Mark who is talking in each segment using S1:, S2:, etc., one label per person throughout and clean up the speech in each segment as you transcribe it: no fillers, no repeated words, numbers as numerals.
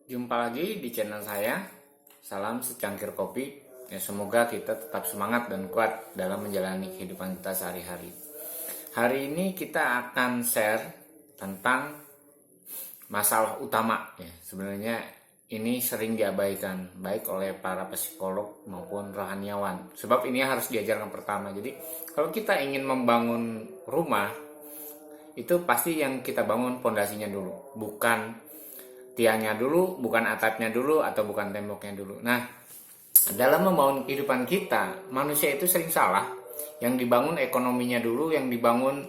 S1: Jumpa lagi di channel saya. Salam secangkir kopi. Ya, semoga kita tetap semangat dan kuat dalam menjalani kehidupan kita sehari-hari. Hari ini kita akan share tentang masalah utama. Ya, sebenarnya ini sering diabaikan baik oleh para psikolog maupun rohaniawan. Sebab ini harus diajarkan pertama. Jadi kalau kita ingin membangun rumah, itu pasti yang kita bangun pondasinya dulu, bukan tiangnya dulu, bukan atapnya dulu, atau bukan temboknya dulu. Nah, dalam membangun kehidupan kita, manusia itu sering salah. Yang dibangun ekonominya dulu, yang dibangun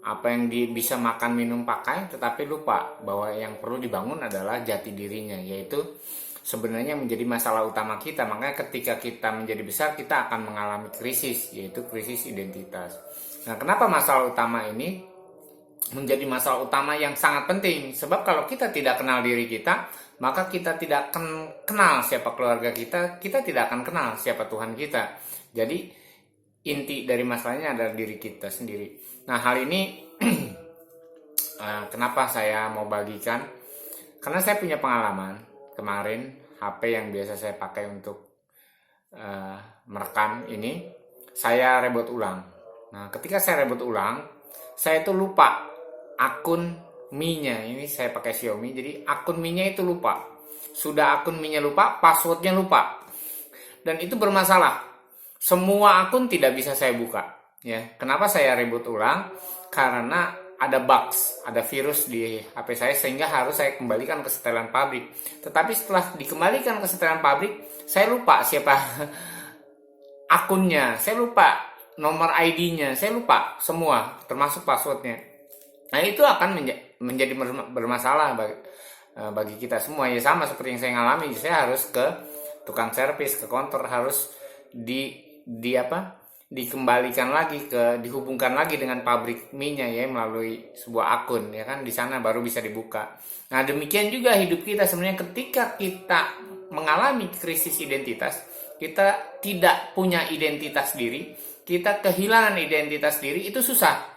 S1: apa yang bisa makan, minum, pakai, tetapi lupa bahwa yang perlu dibangun adalah jati dirinya, yaitu sebenarnya menjadi masalah utama kita. Makanya ketika kita menjadi besar, kita akan mengalami krisis, yaitu krisis identitas. Nah, kenapa masalah utama ini menjadi masalah utama yang sangat penting? Sebab kalau kita tidak kenal diri kita, maka kita tidak kenal siapa keluarga kita, kita tidak akan kenal siapa Tuhan kita. Jadi inti dari masalahnya adalah diri kita sendiri. Nah, hal ini kenapa saya mau bagikan? Karena saya punya pengalaman kemarin, HP yang biasa saya pakai untuk merekam ini, saya reboot ulang. Nah, ketika saya reboot ulang, saya itu lupa akun Mi-nya. Ini saya pakai Xiaomi, jadi akun Mi-nya itu lupa. Sudah akun Mi-nya lupa, passwordnya lupa. Dan itu bermasalah. Semua akun tidak bisa saya buka. Ya, kenapa saya reboot ulang? Karena ada bugs, ada virus di HP saya sehingga harus saya kembalikan ke setelan pabrik. Tetapi setelah dikembalikan ke setelan pabrik, saya lupa siapa akunnya, saya lupa nomor ID-nya, saya lupa semua, termasuk passwordnya. Nah, itu akan menjadi bermasalah bagi kita semua. Ya, sama seperti yang saya alami, saya harus ke tukang servis, ke konter, harus dikembalikan lagi, dihubungkan lagi dengan pabrik minyak ya, melalui sebuah akun, ya kan, di sana baru bisa dibuka. Nah, demikian juga hidup kita sebenarnya. Ketika kita mengalami krisis identitas, kita tidak punya identitas diri, kita kehilangan identitas diri, itu susah.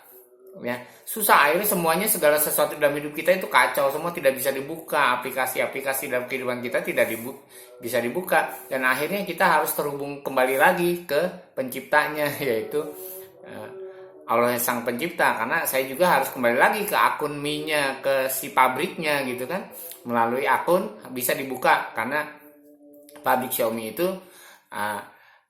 S1: Ya, susah. Akhirnya semuanya, segala sesuatu dalam hidup kita itu kacau, semua tidak bisa dibuka. Aplikasi-aplikasi dalam kehidupan kita tidak bisa dibuka, dan akhirnya kita harus terhubung kembali lagi ke penciptanya, yaitu Allah sang pencipta. Karena saya juga harus kembali lagi ke akun Mi-nya, ke si pabriknya gitu kan. Melalui akun bisa dibuka, karena pabrik Xiaomi itu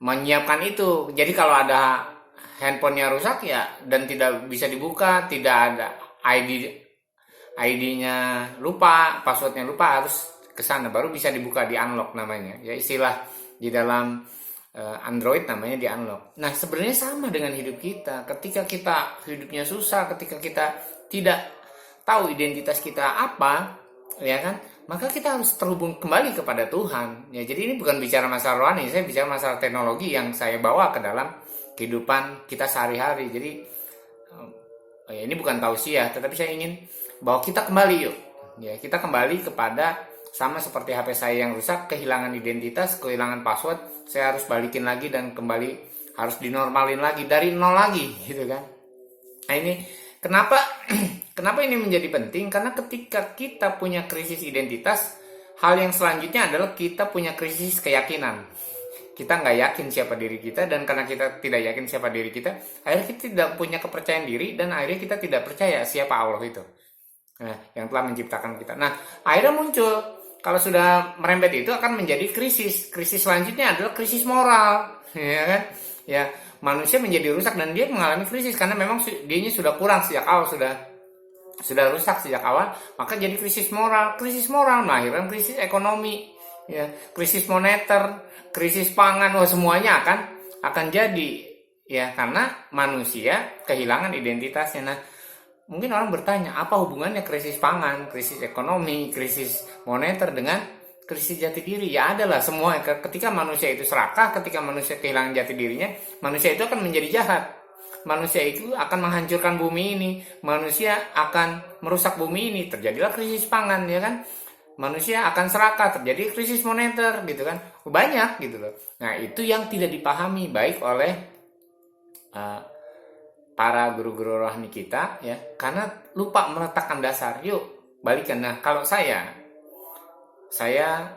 S1: menyiapkan itu. Jadi kalau ada handphonenya rusak ya dan tidak bisa dibuka, tidak ada ID-nya lupa, passwordnya lupa, harus ke sana baru bisa dibuka, di unlock namanya. Ya, istilah di dalam Android namanya di unlock. Nah, sebenarnya sama dengan hidup kita. Ketika kita hidupnya susah, ketika kita tidak tahu identitas kita apa, ya kan? Maka kita harus terhubung kembali kepada Tuhan. Ya, jadi ini bukan bicara masalah rohani, saya bicara masalah teknologi yang saya bawa ke dalam kehidupan kita sehari-hari. Jadi ini bukan tausiah, tetapi saya ingin bahwa kita kembali yuk. Ya, kita kembali kepada, sama seperti HP saya yang rusak, kehilangan identitas, kehilangan password, saya harus balikin lagi dan kembali, harus dinormalin lagi dari nol lagi, gitu kan. Nah, ini kenapa kenapa ini menjadi penting? Karena ketika kita punya krisis identitas, hal yang selanjutnya adalah kita punya krisis keyakinan. Kita nggak yakin siapa diri kita, dan karena kita tidak yakin siapa diri kita, akhirnya kita tidak punya kepercayaan diri, dan akhirnya kita tidak percaya siapa Allah itu, yang telah menciptakan kita. Nah, akhirnya muncul, kalau sudah merembet itu akan menjadi krisis. Krisis selanjutnya adalah krisis moral, ya kan? Ya, manusia menjadi rusak dan dia mengalami krisis karena memang dianya sudah kurang sejak awal, sudah rusak sejak awal, maka jadi krisis moral. Krisis moral melahirkan krisis ekonomi, ya, krisis moneter, krisis pangan, semuanya akan jadi, ya, karena manusia kehilangan identitasnya. Nah, mungkin orang bertanya, apa hubungannya krisis pangan, krisis ekonomi, krisis moneter dengan krisis jati diri? Ya, adalah semua. Ketika manusia itu serakah, ketika manusia kehilangan jati dirinya, manusia itu akan menjadi jahat. Manusia itu akan menghancurkan bumi ini, manusia akan merusak bumi ini, terjadilah krisis pangan, ya kan? Manusia akan serakah, terjadi krisis moneter, gitu kan, banyak gitu loh. Nah, itu yang tidak dipahami baik oleh para guru-guru rohani kita, ya, karena lupa meletakkan dasar. Yuk balikan. Nah, kalau saya saya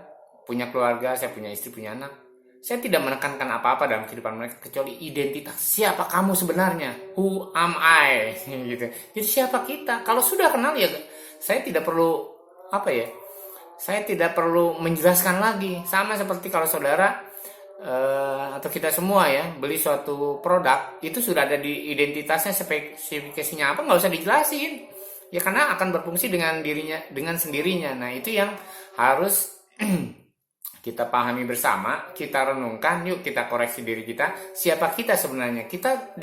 S1: punya keluarga, saya punya istri, punya anak. Saya tidak menekankan apa-apa dalam kehidupan mereka kecuali identitas. Siapa kamu sebenarnya? Who am I? Gitu. Jadi siapa kita? Kalau sudah kenal ya, saya tidak perlu apa ya? Saya tidak perlu menjelaskan lagi. Sama seperti kalau saudara atau kita semua ya beli suatu produk, itu sudah ada di identitasnya, spesifikasinya apa, nggak usah dijelasin. Ya karena akan berfungsi dengan dirinya, dengan sendirinya. Nah itu yang harus kita pahami bersama, kita renungkan, yuk kita koreksi diri kita, siapa kita sebenarnya, kita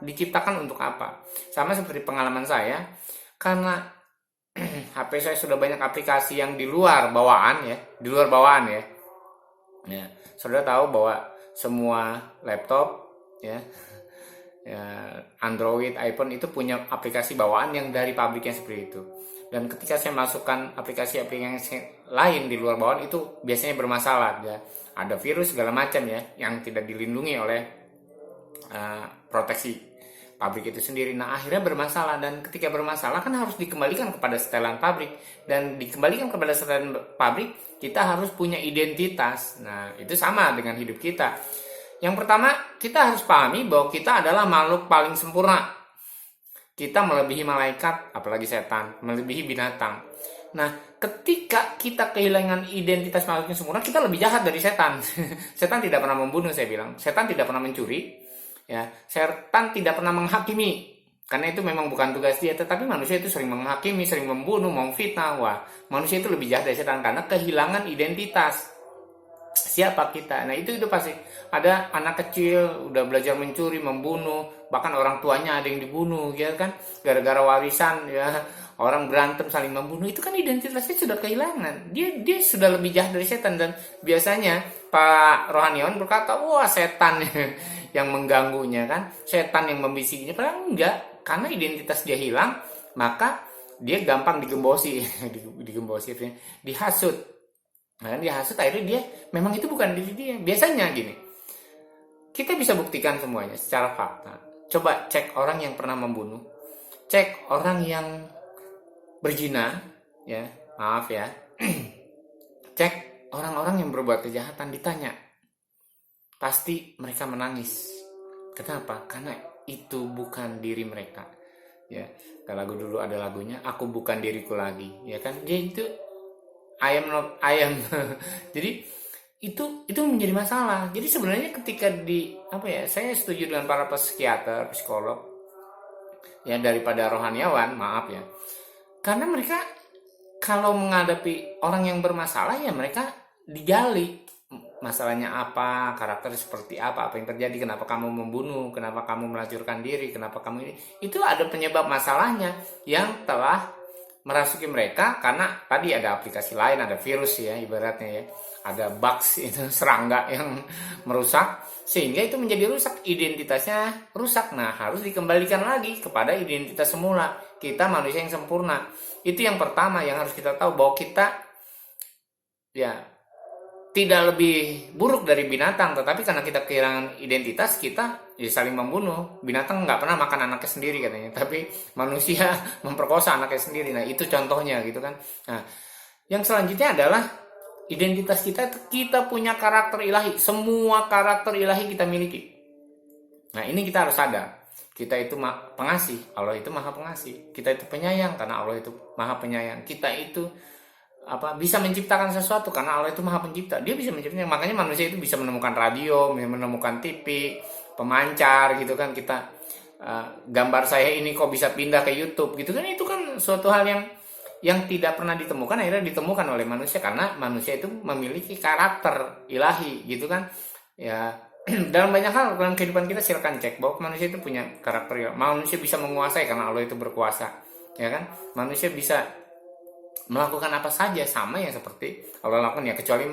S1: diciptakan untuk apa. Sama seperti pengalaman saya, karena HP saya sudah banyak aplikasi yang di luar bawaan ya, ya, saudara tahu bahwa semua laptop ya, ya Android, iPhone itu punya aplikasi bawaan yang dari pabriknya seperti itu. Dan ketika saya masukkan aplikasi-aplikasi lain di luar bawaan itu biasanya bermasalah ya. Ada virus segala macam ya yang tidak dilindungi oleh proteksi pabrik itu sendiri. Nah akhirnya bermasalah, dan ketika bermasalah kan harus dikembalikan kepada setelan pabrik, dan dikembalikan kepada setelan pabrik kita harus punya identitas. Nah itu sama dengan hidup kita. Yang pertama kita harus pahami bahwa kita adalah makhluk paling sempurna. Kita melebihi malaikat, apalagi setan, melebihi binatang. Nah, ketika kita kehilangan identitas makhluk yang sempurna, kita lebih jahat dari setan. Setan tidak pernah membunuh, saya bilang. Setan tidak pernah mencuri. Ya, setan tidak pernah menghakimi. Karena itu memang bukan tugas dia. Tetapi manusia itu sering menghakimi, sering membunuh, memfitnah. Wah, manusia itu lebih jahat dari setan karena kehilangan identitas. Siapa kita? Nah itu pasti ada anak kecil udah belajar mencuri, membunuh, bahkan orang tuanya ada yang dibunuh, ya kan? Gara-gara warisan ya, orang berantem saling membunuh, itu kan identitasnya sudah kehilangan. Dia sudah lebih jahat dari setan. Dan biasanya Pak Rohaniawan berkata, wah setan yang mengganggunya kan, setan yang membisikinya. Padahal enggak, karena identitas dia hilang, maka dia gampang digembosi, dihasut. Nah, dia hasut, akhirnya dia memang itu bukan diri dia. Biasanya gini, kita bisa buktikan semuanya secara fakta. Coba cek orang yang pernah membunuh, cek orang yang berzina, ya maaf ya, cek orang-orang yang berbuat kejahatan, ditanya, pasti mereka menangis. Kenapa? Karena itu bukan diri mereka. Ya, kalau lagu dulu ada lagunya, aku bukan diriku lagi, ya kan? Dia itu I am not I am. Jadi itu menjadi masalah. Jadi sebenarnya ketika saya setuju dengan para psikiater, psikolog ya daripada rohaniawan, maaf ya. Karena mereka kalau menghadapi orang yang bermasalah ya mereka digali masalahnya apa, karakter seperti apa yang terjadi, kenapa kamu membunuh, kenapa kamu melacurkan diri, kenapa kamu ini. Itu ada penyebab masalahnya yang telah merasuki mereka, karena tadi ada aplikasi lain, ada virus ya ibaratnya ya, ada bugs itu, serangga yang merusak sehingga itu menjadi rusak, identitasnya rusak. Nah harus dikembalikan lagi kepada identitas semula, kita manusia yang sempurna. Itu yang pertama yang harus kita tahu, bahwa kita ya tidak lebih buruk dari binatang, tetapi karena kita kehilangan identitas, kita ya saling membunuh. Binatang nggak pernah makan anaknya sendiri katanya, tapi manusia memperkosa anaknya sendiri. Nah itu contohnya gitu kan. Nah yang selanjutnya adalah identitas kita. Kita punya karakter ilahi, semua karakter ilahi kita miliki. Nah ini kita harus sadar, kita itu pengasih, Allah itu maha pengasih. Kita itu penyayang karena Allah itu maha penyayang. Kita itu bisa menciptakan sesuatu karena Allah itu maha pencipta. Dia bisa menciptakan. Makanya manusia itu bisa menemukan radio, menemukan TV, pemancar gitu kan. Kita gambar saya ini kok bisa pindah ke YouTube gitu kan. Itu kan suatu hal yang tidak pernah ditemukan, akhirnya ditemukan oleh manusia karena manusia itu memiliki karakter ilahi gitu kan. Ya dalam banyak hal dalam kehidupan kita silakan cek bahwa manusia itu punya karakter ilahi. Manusia bisa menguasai karena Allah itu berkuasa, ya kan. Manusia bisa melakukan apa saja sama yang seperti Allah lakukan ya, kecuali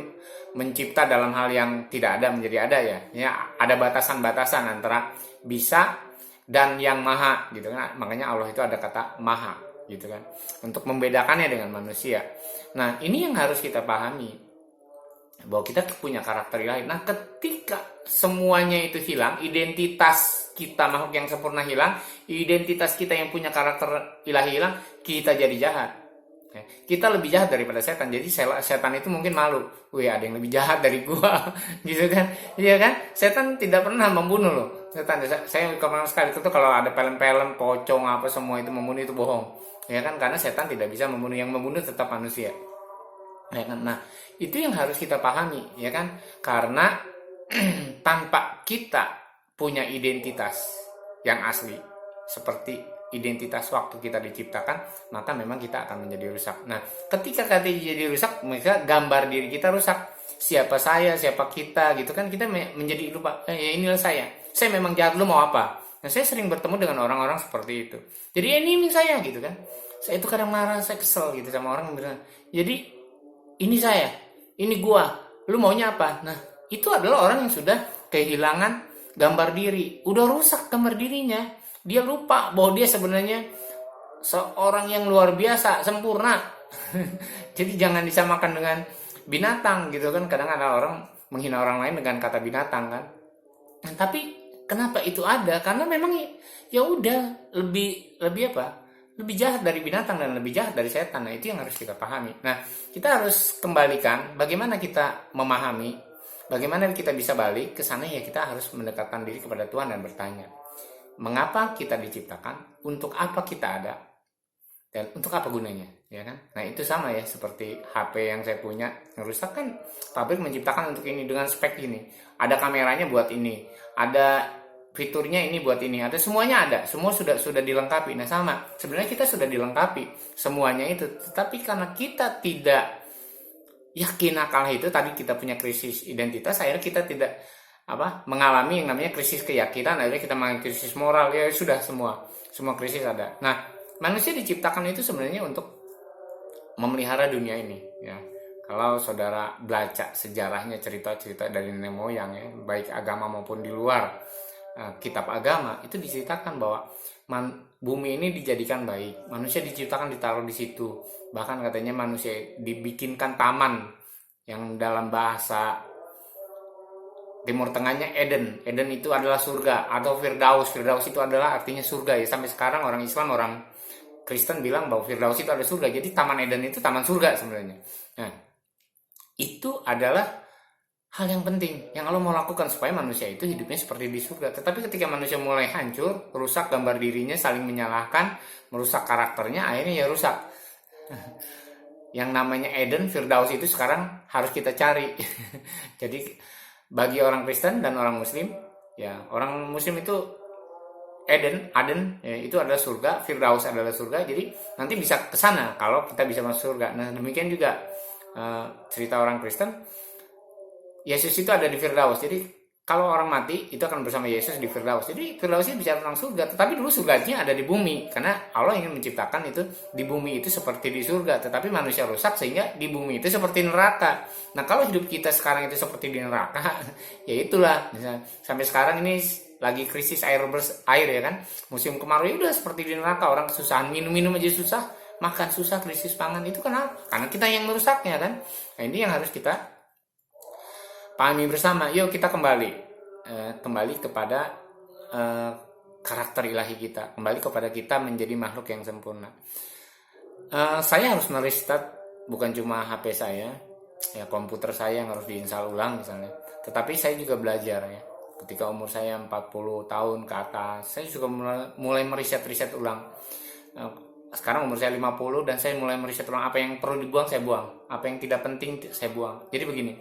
S1: mencipta dalam hal yang tidak ada menjadi ada ya. Ya ada batasan-batasan antara bisa dan yang maha gitu kan. Makanya Allah itu ada kata maha gitu kan, untuk membedakannya dengan manusia. Nah ini yang harus kita pahami, bahwa kita punya karakter ilahi. Nah ketika semuanya itu hilang, identitas kita makhluk yang sempurna hilang, identitas kita yang punya karakter ilahi hilang, kita jadi jahat. Kita lebih jahat daripada setan. Jadi setan itu mungkin malu. Wih, ada yang lebih jahat dari gua. Gitu kan. Iya kan? Setan tidak pernah membunuh loh. Setan, saya kemarin sekali itu tuh kalau ada film-film pocong apa semua itu membunuh itu bohong. Ya kan? Karena setan tidak bisa membunuh, yang membunuh tetap manusia. Ya kan? Nah, itu yang harus kita pahami, ya kan? Karena tanpa kita punya identitas yang asli, seperti identitas waktu kita diciptakan, maka memang kita akan menjadi rusak. Nah, ketika kita jadi rusak, maka gambar diri kita rusak. Siapa saya, siapa kita, gitu kan? Kita menjadi lupa, ya inilah saya memang jahat, lu mau apa? Nah, saya sering bertemu dengan orang-orang seperti itu. Jadi ini saya, gitu kan? Saya itu kadang marah, saya kesel gitu sama orang yang bilang, jadi ini saya, ini gua, lu maunya apa? Nah, itu adalah orang yang sudah kehilangan gambar diri, udah rusak gambar dirinya. Dia lupa bahwa dia sebenarnya seorang yang luar biasa, sempurna. Jadi jangan disamakan dengan binatang gitu kan. Kadang ada orang menghina orang lain dengan kata binatang kan. Nah, tapi kenapa itu ada? Karena memang ya udah lebih apa? Lebih jahat dari binatang dan lebih jahat dari setan. Nah, itu yang harus kita pahami. Nah, kita harus kembalikan bagaimana kita memahami, bagaimana kita bisa balik ke sana, ya kita harus mendekatkan diri kepada Tuhan dan bertanya, mengapa kita diciptakan, untuk apa kita ada, dan untuk apa gunanya, ya kan? Nah, itu sama ya seperti HP yang saya punya, yang rusak kan pabrik menciptakan untuk ini dengan spek ini, ada kameranya buat ini, ada fiturnya ini buat ini, ada semuanya, ada semua sudah dilengkapi. Nah, sama sebenarnya kita sudah dilengkapi semuanya itu, tetapi karena kita tidak yakin akan itu, tadi kita punya krisis identitas, akhirnya kita tidak mengalami yang namanya krisis keyakinan, akhirnya kita mengalami krisis moral, ya sudah semua krisis ada. Nah, manusia diciptakan itu sebenarnya untuk memelihara dunia ini, ya. Kalau saudara baca sejarahnya, cerita-cerita dari nenek moyang, ya, baik agama maupun di luar kitab agama, itu diceritakan bahwa bumi ini dijadikan baik, manusia diciptakan ditaruh di situ. Bahkan katanya manusia dibikinkan taman yang dalam bahasa Timur Tengahnya Eden. Eden itu adalah surga, atau Firdaus. Firdaus itu adalah artinya surga, ya. Sampai sekarang orang Islam, orang Kristen bilang bahwa Firdaus itu ada surga. Jadi taman Eden itu taman surga sebenarnya. Nah, itu adalah hal yang penting yang Allah mau lakukan supaya manusia itu hidupnya seperti di surga. Tetapi ketika manusia mulai hancur, rusak gambar dirinya, saling menyalahkan, merusak karakternya, akhirnya ya rusak. Yang namanya Eden, Firdaus itu sekarang harus kita cari. Jadi bagi orang Kristen dan orang Muslim, ya, orang Muslim itu Aden, ya, itu adalah surga, Firdaus adalah surga. Jadi nanti bisa ke sana kalau kita bisa masuk surga. Nah, demikian juga cerita orang Kristen, Yesus itu ada di Firdaus. Jadi kalau orang mati itu akan bersama Yesus di Firdaus. Jadi Firdaus itu bicara tentang surga, tetapi dulu surganya ada di bumi, karena Allah ingin menciptakan itu di bumi itu seperti di surga, tetapi manusia rusak sehingga di bumi itu seperti neraka. Nah, kalau hidup kita sekarang itu seperti di neraka, ya itulah. Misalnya, sampai sekarang ini lagi krisis air ya kan, musim kemarau, ya udah seperti di neraka, orang kesusahan, minum aja susah, makan susah, krisis pangan. Itu kenapa? Karena kita yang merusaknya kan. Nah, ini yang harus kita pahami bersama. Yuk kita kembali kepada karakter ilahi kita, kembali kepada kita menjadi makhluk yang sempurna. Saya harus merestart bukan cuma HP saya, ya, komputer saya yang harus diinstal ulang misalnya, tetapi saya juga belajar, ya. Ketika umur saya 40 tahun ke atas, saya juga mulai meriset ulang. Sekarang umur saya 50 dan saya mulai meriset ulang, apa yang perlu dibuang saya buang, apa yang tidak penting saya buang. Jadi begini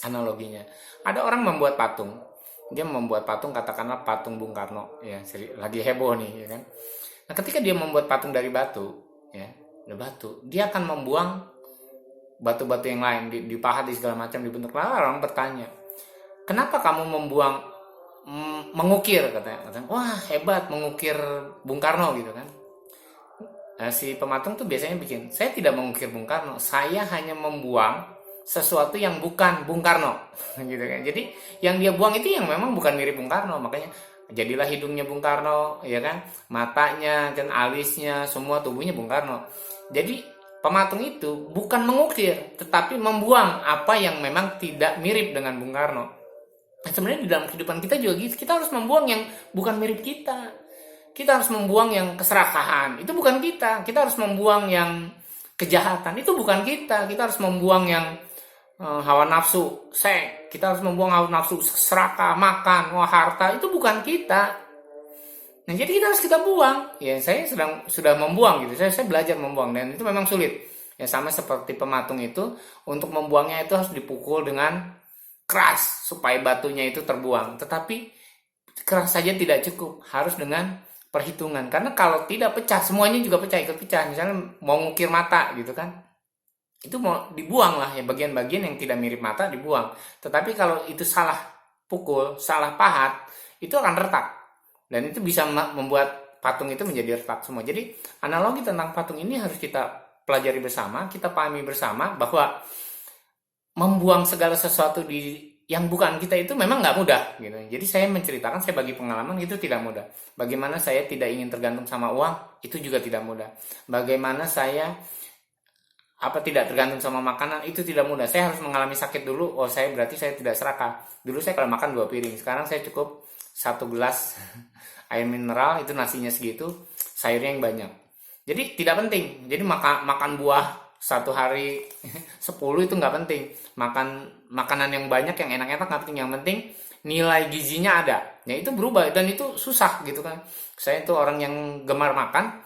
S1: analoginya, ada orang membuat patung, dia membuat patung, katakanlah patung Bung Karno, ya, lagi heboh nih, ya kan. Nah, ketika dia membuat patung dari batu, ya, batu, dia akan membuang batu-batu yang lain, dipahat di segala macam, dibentuk. Lalu orang bertanya, kenapa kamu membuang mengukir, katanya, wah hebat mengukir Bung Karno gitu kan. Nah, si pematung tuh biasanya bikin, saya tidak mengukir Bung Karno, saya hanya membuang sesuatu yang bukan Bung Karno, gitu kan. Jadi yang dia buang itu yang memang bukan mirip Bung Karno, makanya jadilah hidungnya Bung Karno, ya kan, matanya dan alisnya, semua tubuhnya Bung Karno. Jadi pematung itu bukan mengukir, tetapi membuang apa yang memang tidak mirip dengan Bung Karno. Nah, sebenarnya di dalam kehidupan kita juga gitu, kita harus membuang yang bukan mirip kita. Kita harus membuang yang keserakahan, itu bukan kita. Kita harus membuang yang kejahatan. Itu bukan kita. Kita harus membuang yang hawa nafsu, seks. Kita harus membuang hawa nafsu, serakah, makan, harta. Itu bukan kita. Nah, jadi kita buang. Ya, saya sudah membuang gitu. Saya belajar membuang, dan itu memang sulit. Ya, sama seperti pematung itu, untuk membuangnya itu harus dipukul dengan keras supaya batunya itu terbuang. Tetapi keras saja tidak cukup, harus dengan perhitungan. Karena kalau tidak pecah, semuanya juga pecah, ikut pecah. Misalnya mau ngukir mata gitu kan, itu mau dibuang lah ya, bagian-bagian yang tidak mirip mata dibuang. Tetapi kalau itu salah pukul, salah pahat, itu akan retak. Dan itu bisa membuat patung itu menjadi retak semua. Jadi analogi tentang patung ini harus kita pelajari bersama, kita pahami bersama bahwa membuang segala sesuatu yang bukan kita itu memang nggak mudah gitu. Jadi saya menceritakan, saya bagi pengalaman itu tidak mudah. Bagaimana saya tidak ingin tergantung sama uang, itu juga tidak mudah. Bagaimana saya tidak tergantung sama makanan, itu tidak mudah. Saya harus mengalami sakit dulu. Berarti saya tidak serakah. Dulu saya kalau makan 2 piring, sekarang saya cukup 1 gelas air mineral, itu nasinya segitu, sayurnya yang banyak. Jadi tidak penting. Jadi makan buah 1 hari 10 itu nggak penting. Makanan yang banyak, yang enak-enak nggak penting. Yang penting nilai gizinya ada. Ya itu berubah, dan itu susah gitu kan. Saya itu orang yang gemar makan.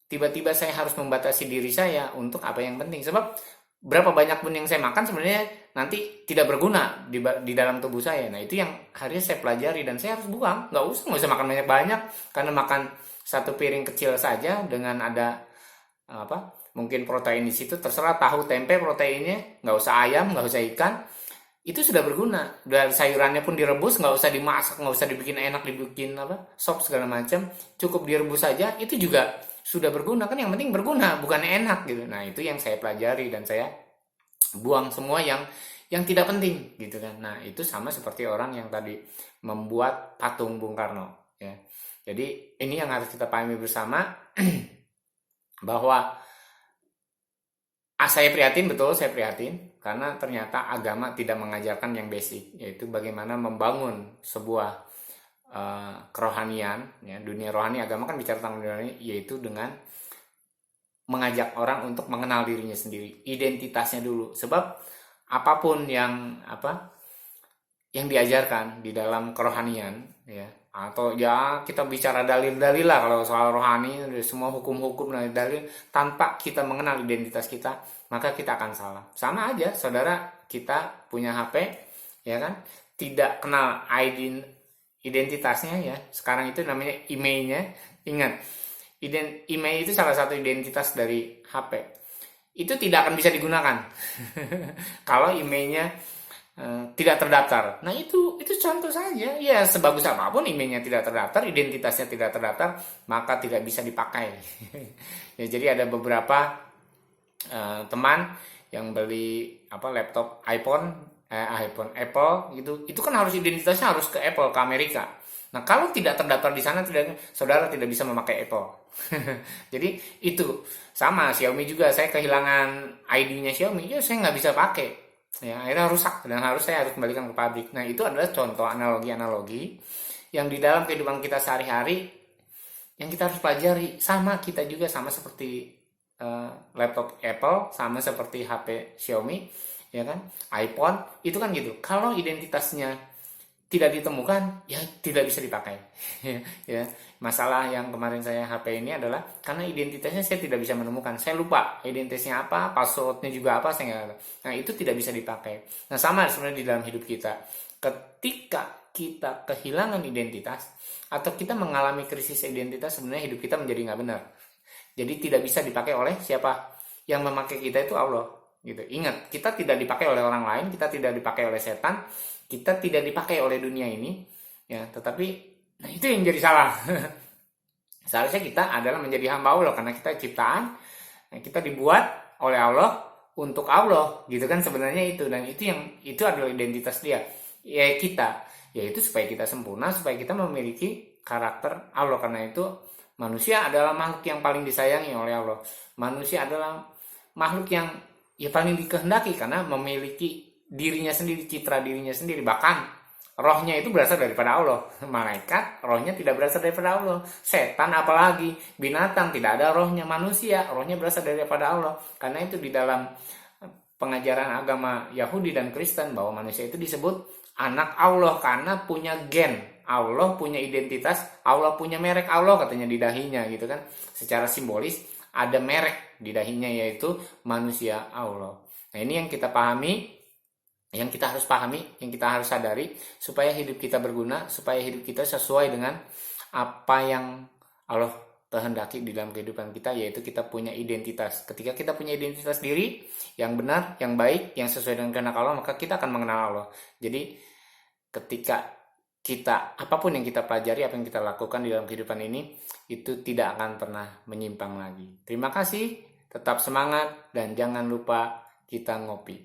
S1: Tiba-tiba saya harus membatasi diri saya untuk apa yang penting. Sebab berapa banyak pun yang saya makan sebenarnya nanti tidak berguna di dalam tubuh saya. Nah, itu yang harusnya saya pelajari, dan saya harus buang. Nggak usah makan banyak-banyak, karena makan 1 piring kecil saja dengan ada mungkin protein di situ, terserah, tahu tempe proteinnya, nggak usah ayam, nggak usah ikan, itu sudah berguna. Dan sayurannya pun direbus, nggak usah dimasak, nggak usah dibikin enak, dibikin sop segala macam, cukup direbus saja, itu juga sudah berguna kan. Yang penting berguna, bukan enak gitu. Nah, itu yang saya pelajari, dan saya buang semua yang tidak penting gitu kan. Nah, itu sama seperti orang yang tadi membuat patung Bung Karno ya. Jadi ini yang harus kita pahami bersama bahwa saya prihatin, betul, saya prihatin karena ternyata agama tidak mengajarkan yang basic, yaitu bagaimana membangun sebuah kerohanian ya. Dunia rohani, agama kan bicara tentang dunia rohani, yaitu dengan mengajak orang untuk mengenal dirinya sendiri, identitasnya dulu. Sebab apapun yang diajarkan di dalam kerohanian ya, atau ya kita bicara dalil-dalil lah kalau soal rohani, semua hukum-hukum dan dalil, tanpa kita mengenal identitas kita, maka kita akan salah. Sama aja, saudara, kita punya HP ya kan, tidak kenal identitasnya ya. Sekarang itu namanya emailnya. Ingat, email itu salah satu identitas dari HP. Itu tidak akan bisa digunakan kalau emailnya tidak terdaftar. Nah, itu contoh saja. Ya, sebagus apapun emailnya tidak terdaftar, identitasnya tidak terdaftar, maka tidak bisa dipakai. Ya, jadi ada beberapa teman yang beli laptop iPhone Apple gitu, itu kan harus identitasnya harus ke Apple, ke Amerika. Nah, kalau tidak terdaftar di sana, saudara tidak bisa memakai Apple. Jadi itu sama Xiaomi juga, saya kehilangan ID-nya Xiaomi, ya saya nggak bisa pakai. Ya, akhirnya rusak, dan saya harus kembalikan ke pabrik. Nah, itu adalah contoh analogi-analogi yang di dalam kehidupan kita sehari-hari yang kita harus pelajari. Sama kita juga, sama seperti laptop Apple, sama seperti HP Xiaomi ya kan, iPhone itu kan gitu. Kalau identitasnya tidak ditemukan, ya tidak bisa dipakai. Ya, masalah yang kemarin saya HP ini adalah karena identitasnya saya tidak bisa menemukan. Saya lupa identitasnya apa, passwordnya juga apa, saya nggak tahu. Nah, itu tidak bisa dipakai. Nah, sama sebenarnya di dalam hidup kita. Ketika kita kehilangan identitas atau kita mengalami krisis identitas, sebenarnya hidup kita menjadi nggak benar. Jadi tidak bisa dipakai oleh siapa? Yang memakai kita itu Allah. Gitu. Ingat, kita tidak dipakai oleh orang lain, kita tidak dipakai oleh setan, kita tidak dipakai oleh dunia ini ya. Tetapi nah, itu yang jadi salah. Seharusnya kita adalah menjadi hamba Allah, karena kita ciptaan, kita dibuat oleh Allah untuk Allah gitu kan sebenarnya itu. Dan itu adalah identitas dia ya, kita, yaitu supaya kita sempurna, supaya kita memiliki karakter Allah. Karena itu manusia adalah makhluk yang paling disayangi oleh Allah. Manusia adalah makhluk yang paling dikehendaki, karena memiliki dirinya sendiri, citra dirinya sendiri. Bahkan rohnya itu berasal daripada Allah. Malaikat rohnya tidak berasal daripada Allah. Setan apalagi, binatang tidak ada rohnya. Manusia rohnya berasal daripada Allah. Karena itu di dalam pengajaran agama Yahudi dan Kristen bahwa manusia itu disebut anak Allah karena punya gen. Allah punya identitas, Allah punya merek Allah katanya di dahinya gitu kan. Secara simbolis ada merek di dahinya yaitu manusia Allah. Nah, ini yang kita pahami, yang kita harus pahami, yang kita harus sadari supaya hidup kita berguna, supaya hidup kita sesuai dengan apa yang Allah kehendaki di dalam kehidupan kita, yaitu kita punya identitas. Ketika kita punya identitas diri yang benar, yang baik, yang sesuai dengan kehendak Allah, maka kita akan mengenal Allah. Jadi ketika kita, apapun yang kita pelajari, apa yang kita lakukan di dalam kehidupan ini, itu tidak akan pernah menyimpang lagi. Terima kasih, tetap semangat, dan jangan lupa kita ngopi.